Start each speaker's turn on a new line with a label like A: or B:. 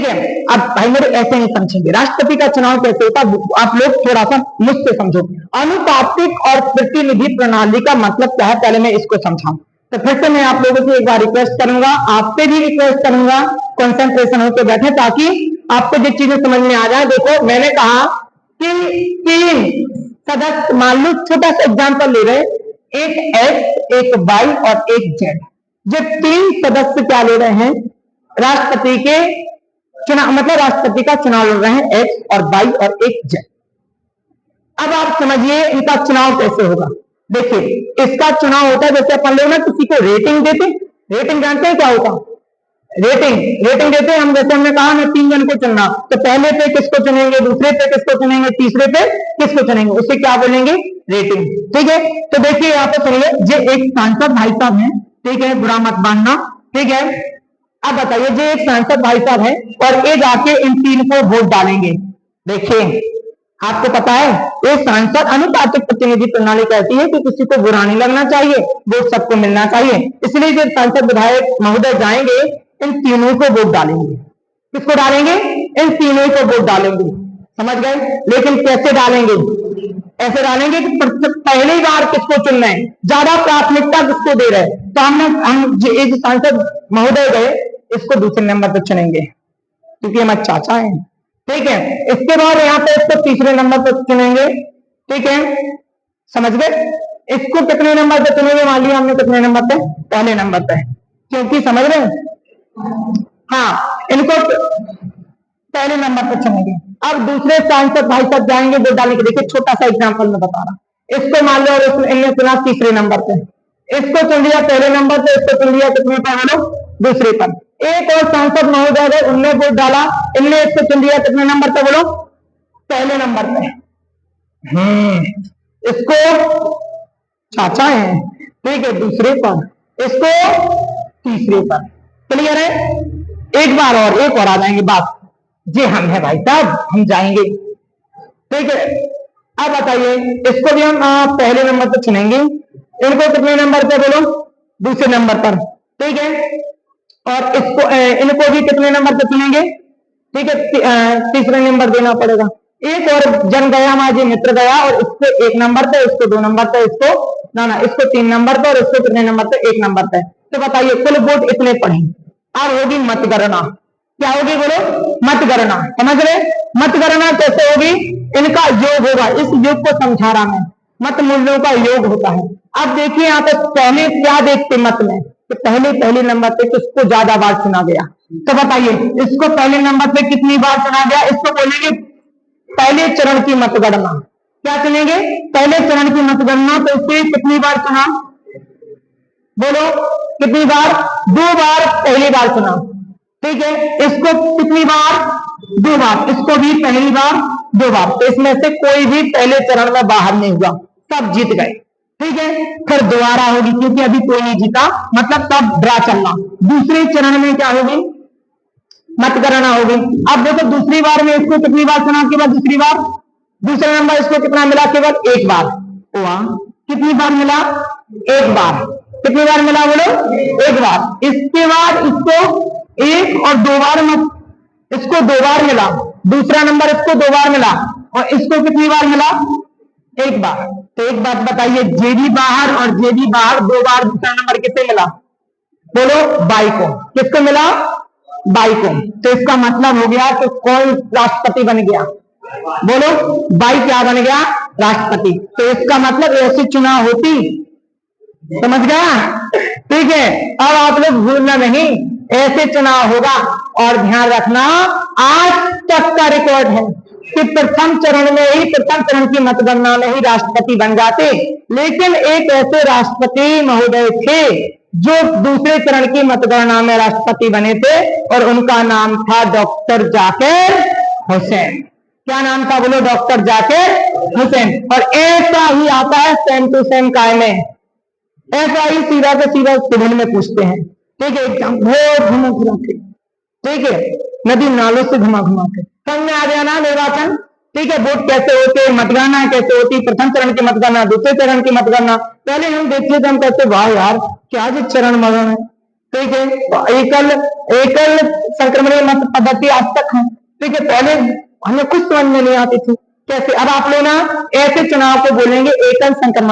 A: ठीक है। अब भाई मेरे ऐसे नहीं समझेंगे राष्ट्रपति का चुनाव कैसे होता, आप लोग थोड़ा सा मुझसे समझो। अनुपातिक और प्रतिनिधि प्रणाली का मतलब क्या है, पहले मैं इसको समझाऊं। तो फिर से मैं आप लोगों से एक बार रिक्वेस्ट करूंगा, आपसे भी रिक्वेस्ट करूंगा, कंसंट्रेशन होकर बैठे ताकि आपको जो चीजें समझ में आ जाए। देखो मैंने कहा कि 3 सदस्य, मान लो छोटा सा एग्जाम्पल ले रहे, एक एक्स, एक वाई और एक जेड। जो 3 सदस्य क्या ले रहे हैं, राष्ट्रपति के चुनाव, मतलब राष्ट्रपति का चुनाव लड़ रहे हैं, एक्स और वाई और एक जेड। अब आप समझिए इनका चुनाव कैसे होगा। देखिए इसका चुनाव होता है जैसे अपन लोग ना किसी को रेटिंग देते, रेटिंग जानते हैं क्या होता, रेटिंग देते हैं हम। जैसे हमने कहा ना 3 जन को चुनना, तो पहले पे किसको चुनेंगे, दूसरे पे किसको चुनेंगे, तीसरे पे किसको चुनेंगे, उसे क्या बोलेंगे, रेटिंग। ठीक है, तो देखिए यहाँ पे सुनिए, जो एक सांसद भाई साहब है, ठीक है, बुरा मत मानना, ठीक है। अब बताइए जो एक सांसद भाई साहब है और ये जाके इन 3 को वोट डालेंगे। देखिए आपको पता है ये सांसद अनुपातिक प्रतिनिधि प्रणाली कहती है कि किसी को बुरा नहीं लगना चाहिए, वोट सबको मिलना चाहिए। इसलिए जो सांसद विधायक महोदय जाएंगे इन तीनों को वोट डालेंगे। किसको डालेंगे, इन तीनों को वोट डालेंगे, समझ गए। लेकिन कैसे डालेंगे, ऐसे डालेंगे कि पहली बार किसको चुनना है, ज्यादा प्राथमिकता किसको दे रहे हैं। तो हम एक सांसद महोदय गए, इसको दूसरे नंबर पर चुनेंगे क्योंकि हमारे चाचा हैं, ठीक है। इसके बाद यहाँ पे इसको तीसरे नंबर पर चुनेंगे, ठीक है, समझ गए। इसको कितने नंबर पे चुनेंगे, मान लिया हमने कितने नंबर पे, पहले नंबर पे, क्योंकि समझ रहे हैं, हाँ इनको पहले नंबर पर चुनेंगे। अब दूसरे सांसद भाई साहब जाएंगे वोट डालने के। देखिए छोटा सा एग्जाम्पल मैं बता रहा, इसको मान लो इनने चुना तीसरे नंबर पे, इसको चुन लिया पहले नंबर पे, इसको चुन लिया कितने पे, बोलो दूसरे पर। एक और सांसद महोदय गए, उनने वोट डाला, इनने इसको चुन लिया कितने नंबर पे, बोलो पहले नंबर पे। इसको चाचा है, ठीक है, दूसरे पर, इसको तीसरे पर। क्लियर है, एक बार और एक और आ जाएंगे बात, जी हम है भाई साहब हम जाएंगे, ठीक है। अब बताइए इसको भी हम पहले नंबर पर चुनेंगे, इनको कितने नंबर पे, बोलो दूसरे नंबर पर, ठीक है। और इसको इनको भी कितने नंबर पे चुनेंगे, ठीक है, तीसरे नंबर देना पड़ेगा। एक और जन गया, माझी मित्र गया, और इसको 1 नंबर पे, इसको 2 नंबर पे, इसको ना इसको 3 नंबर पे, और इसको कितने नंबर पे, 1 नंबर पे। तो बताइए कुल वोट इतने पड़े। अब होगी मतगणना, क्या होगी बोलो, मतगणना, समझ रहे। मतगणना कैसे होगी, इनका योग होगा, इस योग को समझा रहा मैं, मत मूल्यों का योग होता है। अब देखिए यहाँ पे पहले क्या देखते मत में, तो पहले नंबर पे किसको ज्यादा बार चुना गया। तो बताइए इसको पहले नंबर पे कितनी बार चुना गया, इसको बोलेंगे पहले चरण की मतगणना। क्या चुनेंगे, पहले चरण की मतगणना। तो इसे कितनी बार चुना, बोलो कितनी बार, 2 बार पहली बार चुना, ठीक है। इसको कितनी बार, 2 बार, इसको भी पहली बार 2 बार। तो इसमें से कोई भी पहले चरण में बाहर नहीं हुआ, सब जीत गए, ठीक है। फिर दोबारा होगी क्योंकि अभी कोई नहीं जीता, मतलब सब ड्रा चलना। दूसरे चरण में क्या होगी, मतगणना होगी। अब देखो दूसरी बार में इसको कितनी बार चुना के बाद, दूसरी बार, दूसरा नंबर इसको कितना मिला, केवल 1 बार। कितनी बार मिला, 1 बार। कितनी बार मिला, बोलो 1 बार। इसके बाद इसको 1 और 2 बार मत, इसको 2 बार मिला, दूसरा नंबर इसको 2 बार मिला, और इसको कितनी बार मिला, 1 बार। तो एक बात बताइए, जेडी बाहर और जेडी बाहर 2 बार दूसरा नंबर किसे मिला, बोलो बाई को। किसको मिला, बाई को। तो इसका मतलब हो गया कि कौन राष्ट्रपति बन गया, बोलो बाई क्या बन गया, राष्ट्रपति। तो इसका मतलब ऐसी चुनाव होती, समझ गया, ठीक है। अब आप लोग भूलना नहीं, ऐसे चुनाव होगा। और ध्यान रखना आज तक का रिकॉर्ड है कि प्रथम चरण में ही, प्रथम चरण की मतगणना में ही राष्ट्रपति बन जाते। लेकिन एक ऐसे राष्ट्रपति महोदय थे जो दूसरे चरण की मतगणना में राष्ट्रपति बने थे, और उनका नाम था डॉक्टर जाकिर हुसैन। क्या नाम था, बोलो डॉक्टर जाकिर हुसैन। और ऐसा ही आता है सेम टू सेम कायमे, ऐसा ही सीधा से सीधा सिविल में पूछते हैं, ठीक है। एग्जाम बहुत घुमा घुमा के, ठीक है, नदी नालों से घुमा घुमा के समझ में आ गया ना निर्वाचन, ठीक है। वोट कैसे होते, मतगणना कैसे होती, प्रथम चरण की मतगणना, दूसरे चरण की मतगणना। पहले हम देखिए तो हम कहते वाह यार क्या जो चरण मरण है, ठीक है, तो एकल एकल संक्रमणीय मत पद्धति आज तक है। ठीक है, पहले हमें कुछ समझ में नहीं आती थी कैसे। अब आप लोग ना ऐसे चुनाव को बोलेंगे एकल संक्रमण